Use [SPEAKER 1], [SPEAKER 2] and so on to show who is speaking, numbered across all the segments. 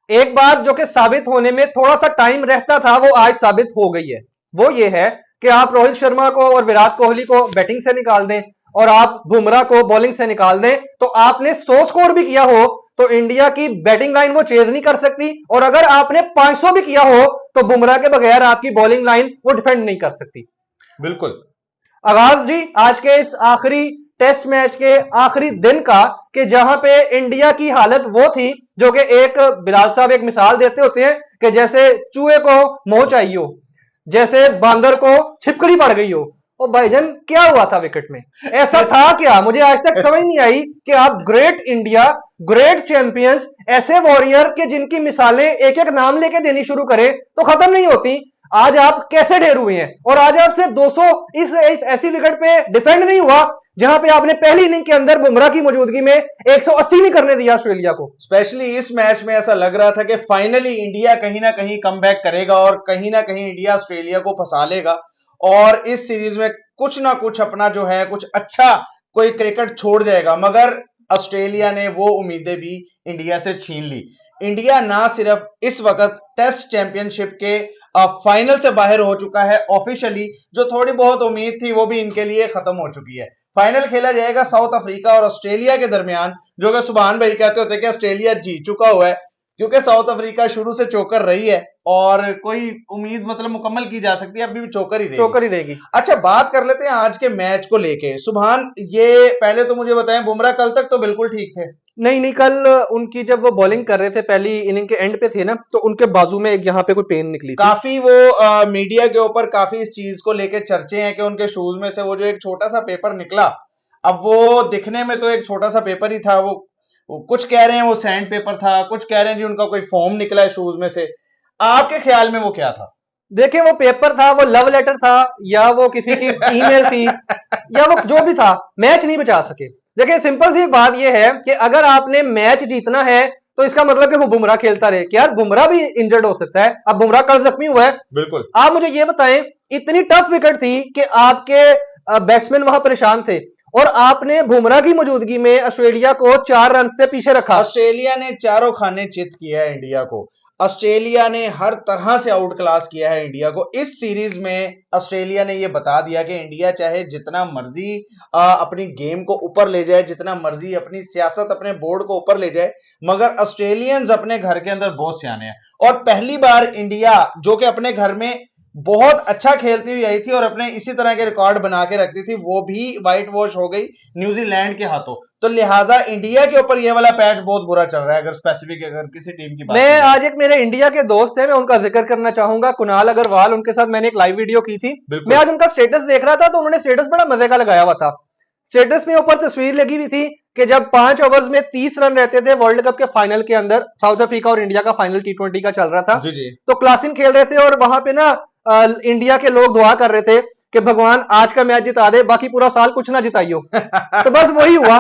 [SPEAKER 1] एक बात जो कि साबित होने में थोड़ा सा टाइम रहता था वो आज साबित हो गई है। वो ये है कि आप रोहित शर्मा को और विराट कोहली को बैटिंग से निकाल दें और आप बुमराह को बॉलिंग से निकाल दें, तो आपने 100 स्कोर भी किया हो तो इंडिया की बैटिंग लाइन वो चेज नहीं कर सकती, और अगर आपने 500 भी किया हो तो बुमराह के बगैर आपकी बॉलिंग लाइन वो डिफेंड नहीं कर सकती।
[SPEAKER 2] बिल्कुल।
[SPEAKER 1] आगाज जी आज के इस आखिरी टेस्ट मैच के आखिरी दिन का, कि जहां पे इंडिया की हालत वो थी जो कि एक बिलाल साहब एक मिसाल देते होते हैं कि जैसे चूहे को मोह चाहिए हो, जैसे बांदर को छिपकली पड़ गई हो। ओ भाईजान क्या हुआ था विकेट में, ऐसा था क्या? मुझे आज तक समझ नहीं आई कि आप ग्रेट इंडिया, ग्रेट चैंपियंस, ऐसे वॉरियर के जिनकी मिसालें एक एक नाम लेके देनी शुरू करें तो खत्म नहीं होती, आज आप कैसे ढेर हुए हैं? और आज आपसे 200 इस ऐसी विकेट पे डिफेंड नहीं हुआ जहां पे आपने पहली इनिंग के अंदर बुमराह की मौजूदगी में 180 नहीं करने दिया ऑस्ट्रेलिया को।
[SPEAKER 2] स्पेशली इस मैच में ऐसा लग रहा था कि फाइनली इंडिया कहीं ना कहीं कमबैक करेगा और कहीं ना कहीं इंडिया ऑस्ट्रेलिया को फंसा लेगा और इस सीरीज में कुछ ना कुछ अपना जो है कुछ अच्छा कोई क्रिकेट छोड़ जाएगा, मगर ऑस्ट्रेलिया ने वो उम्मीदें भी इंडिया से छीन ली। इंडिया ना सिर्फ इस वक्त टेस्ट चैंपियनशिप के फाइनल से बाहर हो चुका है ऑफिशियली, जो थोड़ी बहुत उम्मीद थी वो भी इनके लिए खत्म हो चुकी है। फाइनल खेला जाएगा साउथ अफ्रीका और ऑस्ट्रेलिया के दरमियान, जो कि सुभान भाई कहते होते कि ऑस्ट्रेलिया जीत चुका हुआ है, क्योंकि साउथ अफ्रीका शुरू से चोकर रही है और कोई उम्मीद मतलब मुकम्मल की जा सकती है, अभी भी चोकर ही रहेगी। अच्छा, बात कर लेते हैं आज के मैच को लेके। सुभान, ये पहले तो मुझे बताएं, बुमराह कल तक तो बिल्कुल ठीक थे।
[SPEAKER 1] नहीं, कल उनकी जब वो बॉलिंग कर रहे थे पहली इनिंग के एंड पे थे ना, तो उनके बाजू में एक यहाँ पे कोई पेन निकली थी।
[SPEAKER 2] काफी वो मीडिया के ऊपर काफी इस चीज को लेके चर्चे हैं कि उनके शूज में से वो जो एक छोटा सा पेपर निकला, अब वो दिखने में तो एक छोटा सा पेपर ही था, वो कुछ कह रहे हैं वो सैंड पेपर था, कुछ कह रहे हैं जी उनका कोई फोम निकला है शूज में से। आपके ख्याल में वो क्या था?
[SPEAKER 1] देखिए, वो पेपर था, वो लव लेटर था, या वो किसी की ईमेल थी, या वो जो भी था, मैच नहीं बचा सके। देखिए, सिंपल सी बात यह है कि अगर आपने मैच जीतना है तो इसका मतलब कि वो बुमराह खेलता रहे। क्या बुमराह भी इंजर्ड हो सकता है? अब बुमराह कल जख्मी हुआ है।
[SPEAKER 2] बिल्कुल।
[SPEAKER 1] आप मुझे ये बताएं, इतनी टफ विकेट थी कि आपके बैट्समैन वहां परेशान थे और आपने बुमराह की मौजूदगी में ऑस्ट्रेलिया को 4 रन से पीछे रखा।
[SPEAKER 2] ऑस्ट्रेलिया ने चारों खाने चित किया है इंडिया को। ऑस्ट्रेलिया ने हर तरह से आउट क्लास किया है इंडिया को। इस सीरीज में ऑस्ट्रेलिया ने यह बता दिया कि इंडिया चाहे जितना मर्जी अपनी गेम को ऊपर ले जाए, जितना मर्जी अपनी सियासत अपने बोर्ड को ऊपर ले जाए, मगर ऑस्ट्रेलियंस अपने घर के अंदर बहुत सियाने हैं। और पहली बार इंडिया जो कि अपने घर में बहुत अच्छा खेलती हुई आई थी और अपने इसी तरह के रिकॉर्ड बना के रखती थी, वो भी व्हाइट वॉश हो गई न्यूजीलैंड के हाथों। तो लिहाजा इंडिया के ऊपर ये वाला पैच बहुत बुरा चल रहा है। अगर स्पेसिफिक अगर किसी टीम की बात,
[SPEAKER 1] मैं आज एक मेरे इंडिया के दोस्त है, मैं उनका जिक्र करना चाहूंगा, कुणाल अग्रवाल, उनके साथ मैंने एक लाइव वीडियो की थी। मैं आज उनका स्टेटस देख रहा था तो उन्होंने स्टेटस बड़ा मजे का लगाया हुआ था। स्टेटस में ऊपर तस्वीर लगी हुई थी कि जब 5 ओवर्स में 30 रन रहते थे वर्ल्ड कप के फाइनल के अंदर, साउथ अफ्रीका और इंडिया का फाइनल T20 का चल रहा था
[SPEAKER 2] जी।
[SPEAKER 1] तो क्लासिन खेल रहे थे और वहां पे ना इंडिया के लोग दुआ कर रहे थे कि भगवान आज का मैच जिता दे, बाकी पूरा साल कुछ ना जिताइयो। तो बस वही हुआ।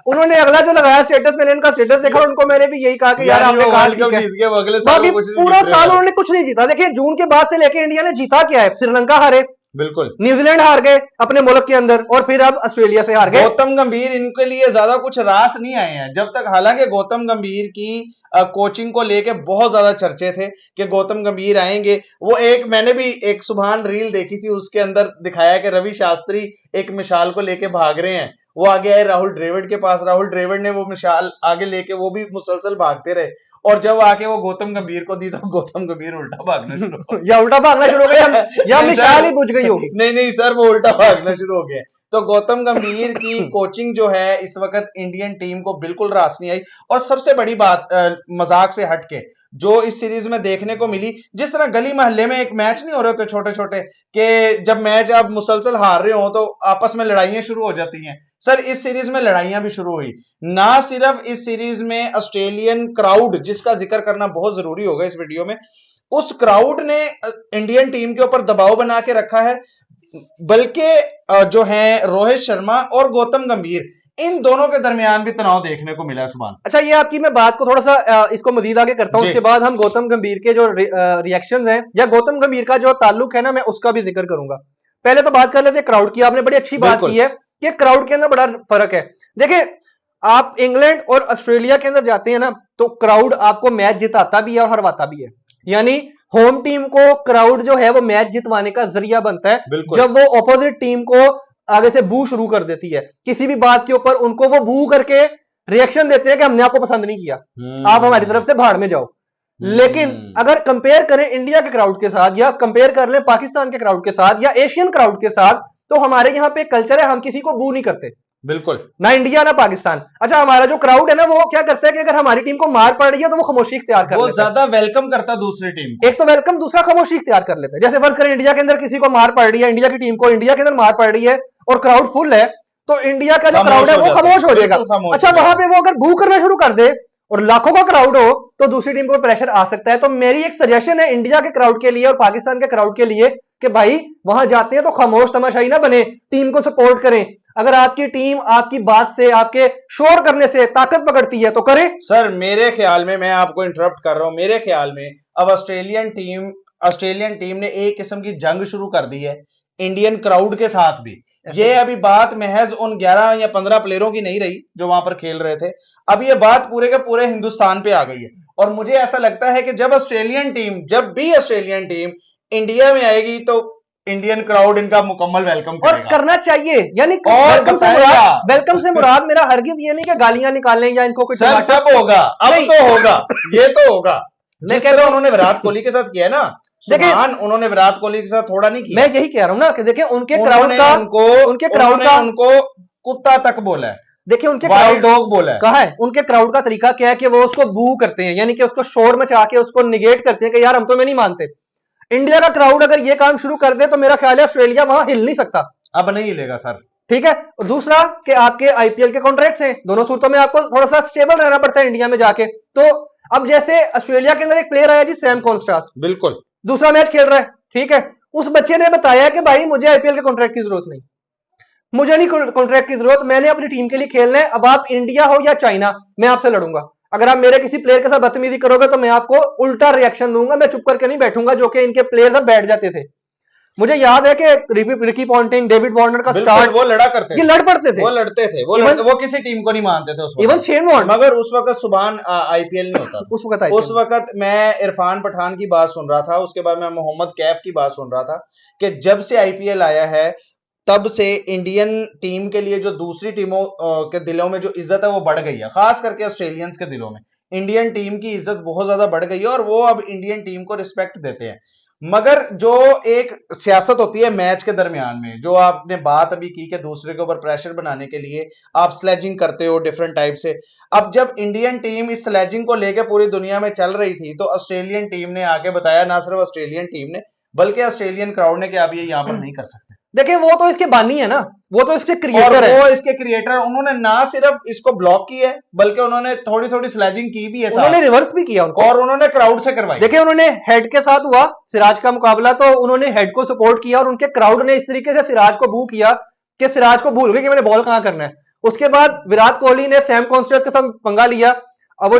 [SPEAKER 1] उन्होंने अगला जो लगाया स्टेटस, मैंने उनका स्टेटस देखा, उनको मैंने भी यही कहा कि यार आपने बाकी पूरा साल उन्होंने कुछ नहीं जीता। देखिए, जून के बाद से लेके इंडिया ने जीता क्या है? श्रीलंका हारे,
[SPEAKER 2] बिल्कुल,
[SPEAKER 1] न्यूजीलैंड हार गए अपने मुल्क के अंदर, और फिर अब ऑस्ट्रेलिया से हार गए।
[SPEAKER 2] गौतम गंभीर इनके लिए ज्यादा कुछ रास नहीं आए हैं जब तक। हालांकि गौतम गंभीर की कोचिंग को लेके बहुत ज्यादा चर्चे थे कि गौतम गंभीर आएंगे। वो एक मैंने भी एक सुभान रील देखी थी, उसके अंदर दिखाया कि रवि शास्त्री एक मिसाल को लेके भाग रहे हैं, वो आगे आए राहुल द्रविड़ के पास, राहुल द्रविड़ ने वो मिसाल आगे लेके वो भी मुसलसल भागते रहे, और जब आके वो गौतम गंभीर को दी तो गौतम गंभीर उल्टा भागना शुरू
[SPEAKER 1] या उल्टा भागना शुरू हो गया या मिसाल ही बुझ गई होगी।
[SPEAKER 2] नहीं सर, वो उल्टा भागना शुरू हो गया। तो गौतम गंभीर की कोचिंग जो है इस वक्त इंडियन टीम को बिल्कुल रास नहीं आई। और सबसे बड़ी बात मजाक से हटके जो इस सीरीज में देखने को मिली, जिस तरह गली मोहल्ले में एक मैच नहीं हो रहे थे छोटे छोटे, कि जब मैच आप मुसलसल हार रहे हो तो आपस में लड़ाइयां शुरू हो जाती हैं, सर इस सीरीज में लड़ाइयां भी शुरू हुई। ना सिर्फ इस सीरीज में ऑस्ट्रेलियन क्राउड, जिसका जिक्र करना बहुत जरूरी होगा इस वीडियो में, उस क्राउड ने इंडियन टीम के ऊपर दबाव बना के रखा है, बल्कि जो है रोहित शर्मा और गौतम गंभीर, इन दोनों के दरमियान भी तनाव देखने को मिला है सुभान।
[SPEAKER 1] अच्छा, ये आपकी मैं बात को थोड़ा सा इसको मजीद आगे करता हूं, उसके बाद हम गौतम गंभीर के जो रिएक्शंस हैं या गौतम गंभीर का जो ताल्लुक है ना, मैं उसका भी जिक्र करूंगा। पहले तो बात कर लेते हैं क्राउड की। आपने बड़ी अच्छी बात की है कि क्राउड के अंदर बड़ा फर्क है। देखिए, आप इंग्लैंड और ऑस्ट्रेलिया के अंदर जाते हैं ना, तो क्राउड आपको मैच जिताता भी है और हरवाता भी है। यानी होम टीम को क्राउड जो है वो मैच जितवाने का जरिया बनता है जब वो ऑपोजिट टीम को आगे से बू शुरू कर देती है किसी भी बात के ऊपर, उनको वो बू करके रिएक्शन देते हैं कि हमने आपको पसंद नहीं किया, आप हमारी तरफ से भाड़ में जाओ। लेकिन अगर कंपेयर करें इंडिया के क्राउड के साथ या कंपेयर कर लें पाकिस्तान के क्राउड के साथ या एशियन क्राउड के साथ, तो हमारे यहां पे कल्चर है हम किसी को बू नहीं करते,
[SPEAKER 2] बिल्कुल
[SPEAKER 1] ना इंडिया ना पाकिस्तान। अच्छा, हमारा जो क्राउड है ना वो क्या करता है कि अगर हमारी टीम को मार पड़ रही है तो वो खामोशी इख्तियार कर लेता है,
[SPEAKER 2] वो ज्यादा वेलकम करता है दूसरी टीम को।
[SPEAKER 1] एक तो वेलकम, दूसरा खामोशी इख्तियार कर लेता है। जैसे फर्ज करें इंडिया के अंदर किसी को मार पड़ रही है, इंडिया की टीम को इंडिया के अंदर मार पड़ रही है और क्राउड फुल है, तो इंडिया का जो क्राउड है वो खामोश हो जाएगा। अच्छा, वहां पे वो अगर बू करना शुरू कर दे और लाखों का क्राउड हो तो दूसरी टीम को प्रेशर आ सकता है। तो मेरी एक सजेशन है इंडिया के क्राउड के लिए और पाकिस्तान के क्राउड के लिए कि भाई वहां जाते हैं तो खामोश तमाशाई ना बने, टीम को सपोर्ट करें। अगर आपकी टीम आपकी बात से, आपके शोर करने से ताकत पकड़ती है तो करे।
[SPEAKER 2] सर मेरे ख्याल में, मैं आपको इंटरप्ट कर रहा हूं, मेरे ख्याल में अब ऑस्ट्रेलियन टीम ने एक किस्म की जंग शुरू कर दी है इंडियन क्राउड के साथ भी। ये अभी बात महज उन 11 या 15 प्लेयरों की नहीं रही जो वहां पर खेल रहे थे, अब ये बात पूरे के पूरे हिंदुस्तान पे आ गई है। और मुझे ऐसा लगता है कि जब भी ऑस्ट्रेलियन टीम इंडिया में आएगी तो इंडियन क्राउड इनका मुकम्मल वेलकम करेगा
[SPEAKER 1] और करना चाहिए। यानी
[SPEAKER 2] और
[SPEAKER 1] वेलकम से मुराद मेरा हरगिज ये नहीं कि गालियां निकालें या इनको कुछ
[SPEAKER 2] सर सब होगा, अब तो होगा, ये तो होगा।
[SPEAKER 1] मैं कह रहा हूं
[SPEAKER 2] उन्होंने विराट कोहली के साथ किया है ना, सुभान, उन्होंने विराट कोहली के साथ थोड़ा नहीं किया।
[SPEAKER 1] मैं यही कह रहा हूं ना कि देखिए उनके क्राउड का
[SPEAKER 2] उनको कुत्ता तक बोला है,
[SPEAKER 1] देखिए उनके
[SPEAKER 2] वाइल्ड डॉग बोला है।
[SPEAKER 1] कहा है उनके क्राउड का तरीका क्या है कि वो उसको बू करते हैं, यानी कि उसको शोर मचा के उसको निगेट करते हैं कि यार हम तो नहीं मानते। इंडिया का क्राउड अगर ये काम शुरू कर दे तो मेरा ख्याल है ऑस्ट्रेलिया वहां हिल नहीं सकता,
[SPEAKER 2] अब नहीं हिलेगा सर।
[SPEAKER 1] ठीक है। और दूसरा कि आपके आईपीएल के कॉन्ट्रैक्ट्स हैं, दोनों सूरतों में आपको थोड़ा सा स्टेबल रहना पड़ता है इंडिया में जाके। तो अब जैसे ऑस्ट्रेलिया के अंदर एक प्लेयर आया जी सैम कॉन्स्ट्रास,
[SPEAKER 2] बिल्कुल
[SPEAKER 1] दूसरा मैच खेल रहा है, ठीक है। उस बच्चे ने बताया कि भाई मुझे आईपीएल के कॉन्ट्रैक्ट की जरूरत नहीं, मुझे नहीं कॉन्ट्रैक्ट की जरूरत, मैंने अपनी टीम के लिए खेलना है। अब आप इंडिया हो या चाइना, मैं आपसे लड़ूंगा। अगर आप मेरे किसी प्लेयर के साथ बदतमीजी करोगे तो मैं आपको उल्टा रिएक्शन दूंगा, मैं चुप करके नहीं बैठूंगा, जो कि इनके प्लेयर सब बैठ जाते थे। मुझे याद है कि रिकी पॉन्टिंग, डेविड वार्नर का स्टार्ट,
[SPEAKER 2] वो लड़ा करते थे,
[SPEAKER 1] ये लड़ पड़ते थे,
[SPEAKER 2] वो लड़ते थे, वो किसी टीम को नहीं मानते थे उस वक्त।
[SPEAKER 1] इवन शेन वॉर्न,
[SPEAKER 2] मगर उस वक्त सुभान आईपीएल नहीं होता था। उस वक्त मैं इरफान पठान की बात सुन रहा था, उसके बाद मैं मोहम्मद कैफ की बात सुन रहा था कि जब से आईपीएल आया है तब से इंडियन टीम के लिए जो दूसरी टीमों के दिलों में जो इज्जत है वो बढ़ गई है, खास करके ऑस्ट्रेलियंस के दिलों में इंडियन टीम की इज्जत बहुत ज्यादा बढ़ गई है और वो अब इंडियन टीम को रिस्पेक्ट देते हैं। मगर जो एक सियासत होती है मैच के दरमियान में, जो आपने बात अभी की कि दूसरे के ऊपर प्रेशर बनाने के लिए आप स्लेजिंग करते हो डिफरेंट टाइप से, अब जब इंडियन टीम इस स्लेजिंग को लेकर पूरी दुनिया में चल रही थी तो ऑस्ट्रेलियन टीम ने आके बताया, ना सिर्फ ऑस्ट्रेलियन टीम ने बल्कि ऑस्ट्रेलियन क्राउड ने, कि आप ये यहां पर नहीं कर सकते।
[SPEAKER 1] देखिए वो तो इसके बानी है ना, वो तो इसके क्रिएटर
[SPEAKER 2] है, वो इसके क्रिएटर, उन्होंने ना सिर्फ इसको ब्लॉक किया है बल्कि उन्होंने थोड़ी थोड़ी स्लेजिंग की भी है,
[SPEAKER 1] उन्होंने रिवर्स भी किया उनको,
[SPEAKER 2] और उन्होंने क्राउड से करवाई।
[SPEAKER 1] देखिए उन्होंने हेड के साथ हुआ सिराज का मुकाबला तो उन्होंने हेड को सपोर्ट किया और उनके क्राउड ने इस तरीके से सिराज को बू किया कि सिराज को भूल गए कि मैंने बॉल कहां करना है। उसके बाद विराट कोहली ने सैम कॉन्स्ट्रेस के साथ पंगा लिया। अब वो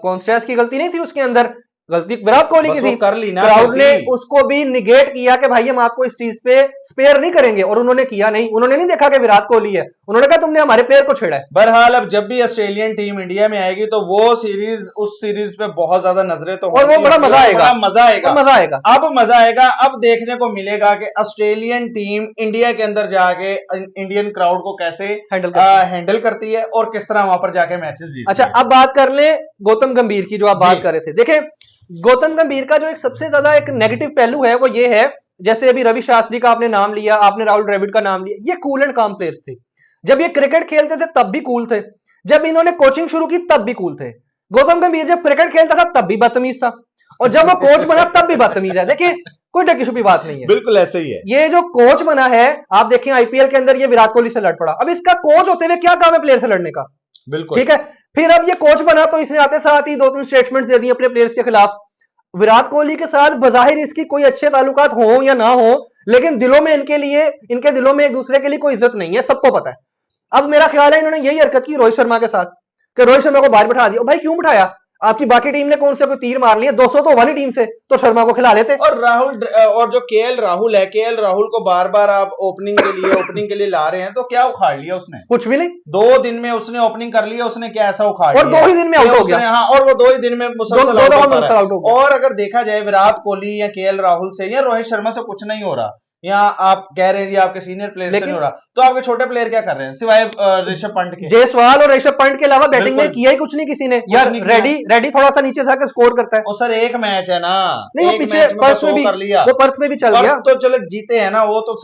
[SPEAKER 1] कॉन्स्ट्रेस की गलती नहीं थी, उसके अंदर गलती विराट कोहली की थी,
[SPEAKER 2] कर ली ना,
[SPEAKER 1] क्राउड ने उसको भी निगेट किया कि भाई हम आपको इस चीज पे स्पेयर नहीं करेंगे, और उन्होंने किया नहीं, उन्होंने नहीं देखा कि विराट कोहली है, उन्होंने कहा तुमने हमारे प्लेयर को छेड़ा है।
[SPEAKER 2] बहरहाल अब जब भी ऑस्ट्रेलियन टीम इंडिया में आएगी तो वो सीरीज, उस सीरीज पे बहुत ज्यादा नजरें तो
[SPEAKER 1] और वो बड़ा मजा आएगा,
[SPEAKER 2] मजा आएगा।
[SPEAKER 1] अब
[SPEAKER 2] मजा आएगा। अब देखने को मिलेगा कि ऑस्ट्रेलियन टीम इंडिया के अंदर जाके इंडियन क्राउड को कैसे हैंडल करती है और किस तरह वहां पर जाके मैचेस जीतती है।
[SPEAKER 1] अच्छा, अब बात कर ले गौतम गंभीर की, जो आप बात कर रहे थे। देखिए गौतम गंभीर का जो एक सबसे ज्यादा एक नेगेटिव पहलू है वो ये है, जैसे अभी रवि शास्त्री का आपने नाम लिया, आपने राहुल द्रविड़ का नाम लिया, ये कूल एंड काम प्लेयर्स थे। जब ये क्रिकेट खेलते थे तब भी कूल थे, जब इन्होंने कोचिंग शुरू की तब भी कूल थे। गौतम गंभीर जब क्रिकेट खेलता था तब भी बदतमीज था, और जब वो कोच बना तब भी बदतमीज है। देखिए कोई ढकी छुपी बात नहीं है,
[SPEAKER 2] बिल्कुल ऐसे ही है।
[SPEAKER 1] ये जो कोच बना है, आप देखें आईपीएल के अंदर ये विराट कोहली से लड़ पड़ा। अब इसका कोच होते हुए क्या काम है प्लेयर से लड़ने का?
[SPEAKER 2] बिल्कुल
[SPEAKER 1] ठीक है। फिर अब ये कोच बना तो इसने आते साथ ही 2-3 स्टेटमेंट दे दिए अपने प्लेयर्स के खिलाफ। विराट कोहली के साथ बजाहिर इसकी कोई अच्छे ताल्लुकात हो या ना हो, लेकिन दिलों में इनके दिलों में एक दूसरे के लिए कोई इज्जत नहीं है, सबको पता है। अब मेरा ख्याल है इन्होंने यही हरकत की रोहित शर्मा के साथ कि रोहित शर्मा को बाहर बिठा दिया। भाई क्यों बिठाया? आपकी बाकी टीम ने कौन से कोई तीर मार लिए, 200 तो वाली टीम से, तो शर्मा को खिला लेते।
[SPEAKER 2] और राहुल और जो केएल राहुल है, केएल राहुल को बार बार आप ओपनिंग के लिए ला रहे हैं, तो क्या उखाड़ लिया उसने?
[SPEAKER 1] कुछ भी नहीं।
[SPEAKER 2] 2 दिन में उसने ओपनिंग कर लिया, उसने क्या ऐसा उखाड़
[SPEAKER 1] और
[SPEAKER 2] लिया?
[SPEAKER 1] 2 ही दिन में आउट हो गया।
[SPEAKER 2] हाँ, और वो 2 ही दिन में मुसलसल
[SPEAKER 1] दो
[SPEAKER 2] आउट
[SPEAKER 1] दफा
[SPEAKER 2] होता
[SPEAKER 1] मुसलसल आउट हो
[SPEAKER 2] रहा
[SPEAKER 1] गया।
[SPEAKER 2] है। और अगर देखा जाए विराट कोहली या केएल राहुल से या रोहित शर्मा से कुछ नहीं हो रहा, या आप कह रहे हैं जी आपके सीनियर प्लेयर से नहीं हो रहा, तो आपके छोटे प्लेयर क्या कर रहे हैं सिवाय ऋषभ पंत के?
[SPEAKER 1] जायसवाल और ऋषभ पंत के अलावा बैटिंग में
[SPEAKER 2] बिल्कुल।
[SPEAKER 1] किया ही कुछ नहीं किसी ने यार।
[SPEAKER 2] नहीं किया।
[SPEAKER 1] रेडी थोड़ा सा नीचे से आके स्कोर करता है।
[SPEAKER 2] और सर एक मैच है ना,
[SPEAKER 1] नहीं, वो
[SPEAKER 2] एक
[SPEAKER 1] पीछे
[SPEAKER 2] मैच में
[SPEAKER 1] पर्थ
[SPEAKER 2] बस
[SPEAKER 1] में
[SPEAKER 2] वो
[SPEAKER 1] भी
[SPEAKER 2] कर लिया,
[SPEAKER 1] वो पर्थ में भी चल गया।
[SPEAKER 2] तो चलो जीते हैं ना, वो तो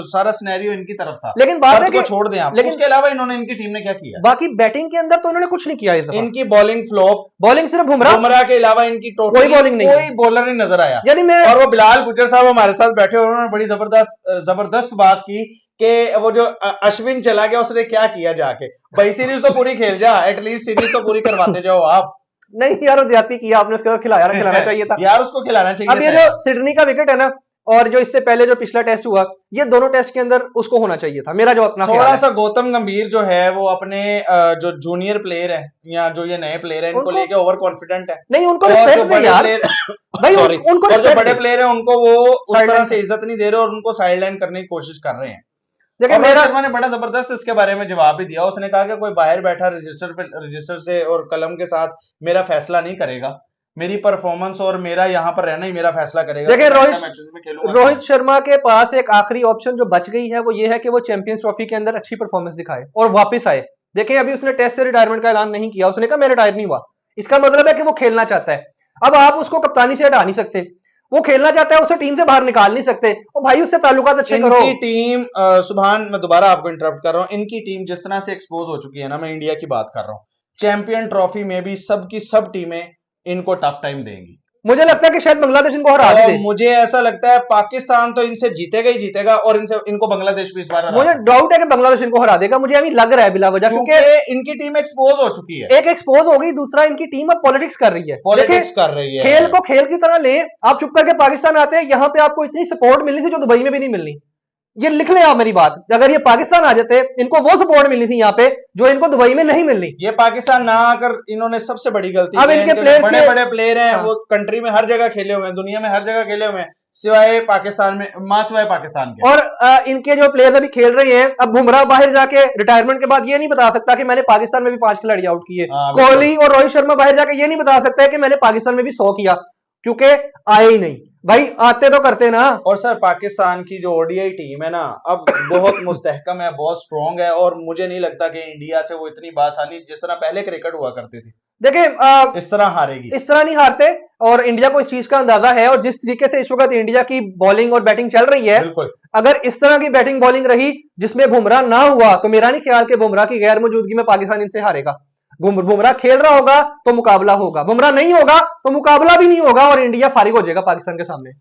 [SPEAKER 2] सारा सिनेरियो इनकी तरफ था,
[SPEAKER 1] लेकिन बात है
[SPEAKER 2] पर्थ को
[SPEAKER 1] कि
[SPEAKER 2] छोड़ दें आप,
[SPEAKER 1] लेकिन
[SPEAKER 2] उसके अलावा इन्होंने इनकी टीम ने क्या किया?
[SPEAKER 1] बाकी बैटिंग के अंदर तो उन्होंने कुछ नहीं किया इस दफा।
[SPEAKER 2] इनकी बॉलिंग फ्लॉप,
[SPEAKER 1] बॉलिंग सिर्फ बुमराह
[SPEAKER 2] के अलावा इनकी
[SPEAKER 1] कोई
[SPEAKER 2] टोटली
[SPEAKER 1] बॉलिंग नहीं
[SPEAKER 2] कोई बॉलर नहीं नजर आया।
[SPEAKER 1] यानी मैं
[SPEAKER 2] और वो बिलाल गुज्जर साहब हमारे साथ बैठे और उन्होंने बड़ी जबरदस्त बात की कि वो जो अश्विन चला गया उसने क्या किया जाके। भाई सीरीज तो पूरी खेल जा, एटलीस्ट सीरीज तो पूरी करवाते जाओ आप।
[SPEAKER 1] नहीं यार, वो ज्यादा किया आपने, उसके बाद खिलाना चाहिए था
[SPEAKER 2] यार, उसको खिलाना चाहिए।
[SPEAKER 1] अब ये जो सिडनी का विकेट है ना, और जो इससे पहले जो पिछला टेस्ट हुआ, ये दोनों टेस्ट के अंदर उसको होना चाहिए था, मेरा जो अपना
[SPEAKER 2] थोड़ा सा गौतम गंभीर जो है वो अपने जो जूनियर प्लेयर है या जो ये नए प्लेयर है इनको लेके ओवर कॉन्फिडेंट है।
[SPEAKER 1] नहीं, उनको रिस्पेक्ट दे यार भाई, उनको
[SPEAKER 2] जो बड़े प्लेयर है उनको वो उस तरह से इज्जत नहीं दे रहे और उनको साइडलाइन करने की कोशिश कर रहे हैं। देखिए मेरा शर्मा ने बड़ा जबरदस्त इसके बारे में जवाब भी दिया। उसने कहा कि कोई बाहर बैठा रजिस्टर से और कलम के साथ मेरा फैसला नहीं करेगा, मेरी परफॉर्मेंस और मेरा यहाँ पर रहना ही मेरा फैसला करेगा।
[SPEAKER 1] देखिए रोहित शर्मा के पास एक आखिरी ऑप्शन जो बच गई है वो ये है कि वो चैंपियंस ट्रॉफी के अंदर अच्छी परफॉर्मेंस दिखाए और वापस आए। देखिए अभी उसने टेस्ट से रिटायरमेंट का ऐलान नहीं किया, उसने कहा मैं रिटायर नहीं हुआ, इसका मतलब है कि वो खेलना चाहता है। अब आप उसको कप्तानी से हटा नहीं सकते, वो खेलना चाहता है, उसे टीम से बाहर निकाल नहीं सकते। और भाई उससे ताल्लुकात अच्छे करो।
[SPEAKER 2] इनकी टीम सुभान, मैं दोबारा आपको इंटरप्ट कर रहा हूं, इनकी टीम जिस तरह से एक्सपोज हो चुकी है ना, मैं इंडिया की बात कर रहा हूं, चैंपियन ट्रॉफी में भी सबकी सब टीमें इनको टफ टाइम देंगी।
[SPEAKER 1] मुझे लगता है कि शायद बांग्लादेश इनको हरा दे।
[SPEAKER 2] मुझे ऐसा लगता है पाकिस्तान तो इनसे जीतेगा ही जीतेगा और इनको बांग्लादेश भी इस बार
[SPEAKER 1] मुझे डाउट है कि बांग्लादेश इनको हरा देगा, मुझे अभी लग रहा है बिला वजह,
[SPEAKER 2] क्योंकि इनकी टीम एक्सपोज हो चुकी है।
[SPEAKER 1] एक एक्सपोज हो गई, दूसरा इनकी टीम अब पॉलिटिक्स कर रही है।
[SPEAKER 2] पॉलिटिक्स कर रही है,
[SPEAKER 1] खेल को खेल की तरह ले। आप चुप करके पाकिस्तान आते हैं, यहाँ पे आपको इतनी सपोर्ट मिलनी थी जो दुबई में भी नहीं मिलनी। ये लिख ले आप मेरी बात, अगर ये पाकिस्तान आ जाते इनको वो सपोर्ट मिलनी थी यहाँ पे जो इनको दुबई में नहीं मिलनी।
[SPEAKER 2] ये पाकिस्तान ना आकर इन्होंने सबसे बड़ी गलती,
[SPEAKER 1] अब इनके प्लेयर
[SPEAKER 2] बड़े प्लेयर हैं, वो कंट्री में हर जगह खेले हुए हैं, दुनिया में हर जगह खेले हुए हैं, सिवाय पाकिस्तान में, सिवाय पाकिस्तान के।
[SPEAKER 1] और इनके जो प्लेयर अभी खेल रहे हैं, अब बुमराह बाहर जाके रिटायरमेंट के बाद ये नहीं बता सकता कि मैंने पाकिस्तान में भी 5 खिलाड़ी आउट किए। कोहली और रोहित शर्मा बाहर जाके ये नहीं बता सकता है कि मैंने पाकिस्तान में भी 100 किया, क्योंकि आए ही नहीं। भाई आते तो करते ना।
[SPEAKER 2] और सर पाकिस्तान की जो ओडीआई टीम है ना, अब बहुत मुस्तहकम है, बहुत स्ट्रॉन्ग है, और मुझे नहीं लगता कि इंडिया से वो इतनी बासानी जिस तरह पहले क्रिकेट हुआ करती थी,
[SPEAKER 1] देखिए
[SPEAKER 2] इस तरह हारेगी,
[SPEAKER 1] इस तरह नहीं हारते। और इंडिया को इस चीज का अंदाजा है, और जिस तरीके से इस वक्त इंडिया की बॉलिंग और बैटिंग चल रही है,
[SPEAKER 2] बिल्कुल
[SPEAKER 1] अगर इस तरह की बैटिंग बॉलिंग रही जिसमें बुमराह ना हुआ, तो मेरा नहीं ख्याल कि बुमराह की गैर मौजूदगी में पाकिस्तान इनसे हारेगा। बुमराह खेल रहा होगा तो मुकाबला होगा, बुमराह नहीं होगा तो मुकाबला भी नहीं होगा, और इंडिया फारिग हो जाएगा पाकिस्तान के सामने।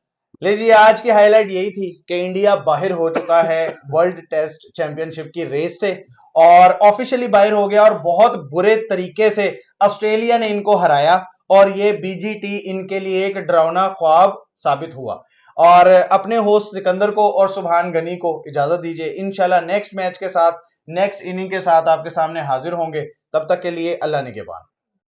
[SPEAKER 2] लीजिए आज की हाईलाइट यही थी कि इंडिया बाहर हो चुका है वर्ल्ड टेस्ट चैंपियनशिप की रेस से, और ऑफिशियली बाहर हो गया, और बहुत बुरे तरीके से ऑस्ट्रेलिया ने इनको हराया, और ये बीजीटी इनके लिए एक डरावना ख्वाब साबित हुआ। और अपने होस्ट सिकंदर को और सुभान गनी को इजाजत दीजिए। इंशाल्लाह नेक्स्ट मैच के साथ, नेक्स्ट इनिंग के साथ आपके सामने हाजिर होंगे। तब तक के लिए अल्लाह निगहबान।